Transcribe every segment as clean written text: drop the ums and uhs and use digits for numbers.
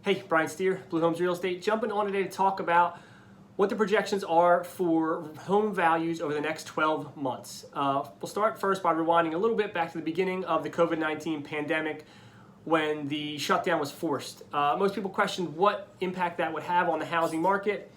Hey, Brian Steer, Blue Homes Real Estate, jumping on today to talk about what the projections are for home values over the next 12 months. We'll start first by rewinding a little bit back to the beginning of the COVID-19 pandemic when the shutdown was forced. Most people questioned what impact that would have on the housing market,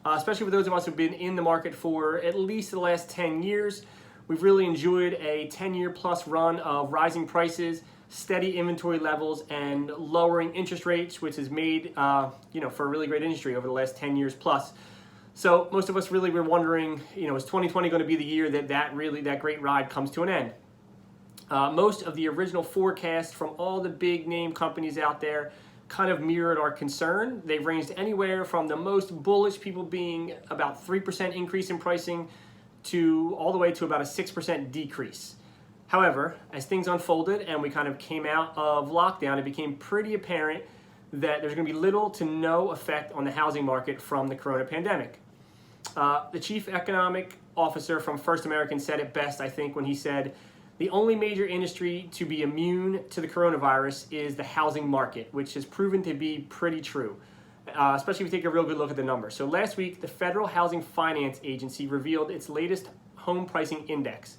especially for those of us who've been in the market for at least the last 10 years. We've really enjoyed a 10-year plus run of rising prices, steady inventory levels, and lowering interest rates, which has made for a really great industry over the last 10 years plus. So most of us really were wondering, is 2020 going to be the year that great ride comes to an end? Most of the original forecasts from all the big name companies out there kind of mirrored our concern. They've ranged anywhere from the most bullish people being about 3% increase in pricing to all the way to about a 6% decrease. However, as things unfolded and we kind of came out of lockdown, it became pretty apparent that there's going to be little to no effect on the housing market from the corona pandemic. The chief economic officer from First American said it best, I think, when he said, the only major industry to be immune to the coronavirus is the housing market, which has proven to be pretty true, especially if you take a real good look at the numbers. So last week, the Federal Housing Finance Agency revealed its latest home pricing index.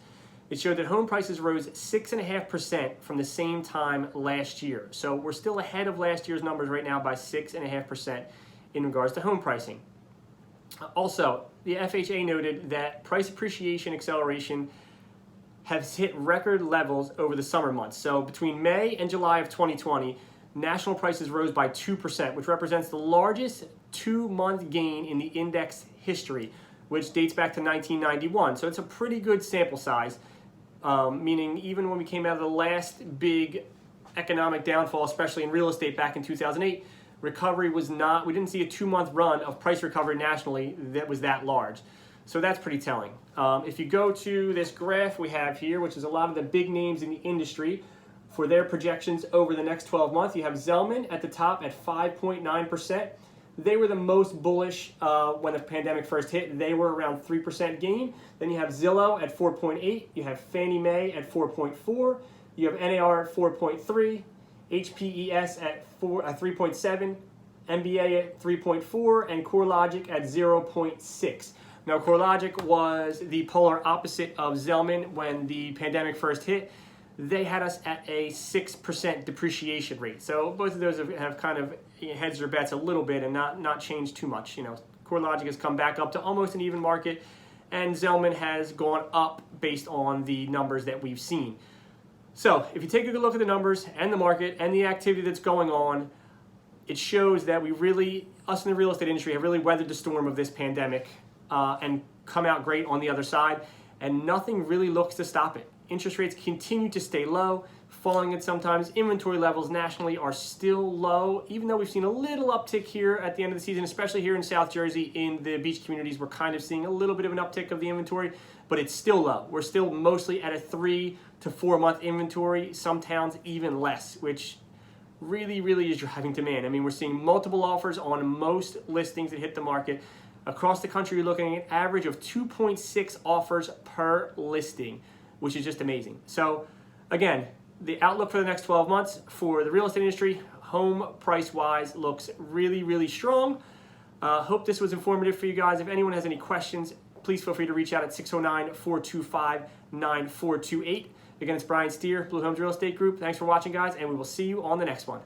It showed that home prices rose 6.5% from the same time last year. So we're still ahead of last year's numbers right now by 6.5% in regards to home pricing. Also, the FHA noted that price appreciation acceleration has hit record levels over the summer months. So between May and July of 2020, national prices rose by 2%, which represents the largest 2-month gain in the index history, which dates back to 1991. So it's a pretty good sample size, meaning even when we came out of the last big economic downfall, especially in real estate back in 2008, recovery was not, we didn't see a 2-month run of price recovery nationally that was that large. So that's pretty telling. If you go to this graph we have here, which is a lot of the big names in the industry for their projections over the next 12 months, you have Zelman at the top at 5.9%. They were the most bullish when the pandemic first hit. They were around 3% gain. Then you have Zillow at 4.8. You have Fannie Mae at 4.4. You have NAR at 4.3. HPES at 3.7. MBA at 3.4. And CoreLogic at 0.6. Now, CoreLogic was the polar opposite of Zelman when the pandemic first hit. They had us at a 6% depreciation rate. So both of those have kind of hedged their bets a little bit and not changed too much. CoreLogic has come back up to almost an even market, and Zelman has gone up based on the numbers that we've seen. So if you take a good look at the numbers and the market and the activity that's going on, it shows that us in the real estate industry have really weathered the storm of this pandemic and come out great on the other side, and nothing really looks to stop it. Interest rates continue to stay low, falling at sometimes. Inventory levels nationally are still low, even though we've seen a little uptick here at the end of the season, especially here in South Jersey in the beach communities. We're kind of seeing a little bit of an uptick of the inventory, but it's still low. We're still mostly at a 3 to 4 month inventory, some towns even less, which really is driving demand. I mean, we're seeing multiple offers on most listings that hit the market. Across the country, you're looking at an average of 2.6 offers per listing, which is just amazing. So again, the outlook for the next 12 months for the real estate industry, home price-wise, looks really strong. Hope this was informative for you guys. If anyone has any questions, please feel free to reach out at 609-425-9428. Again, it's Brian Steer, Blue Homes Real Estate Group. Thanks for watching, guys, and we will see you on the next one.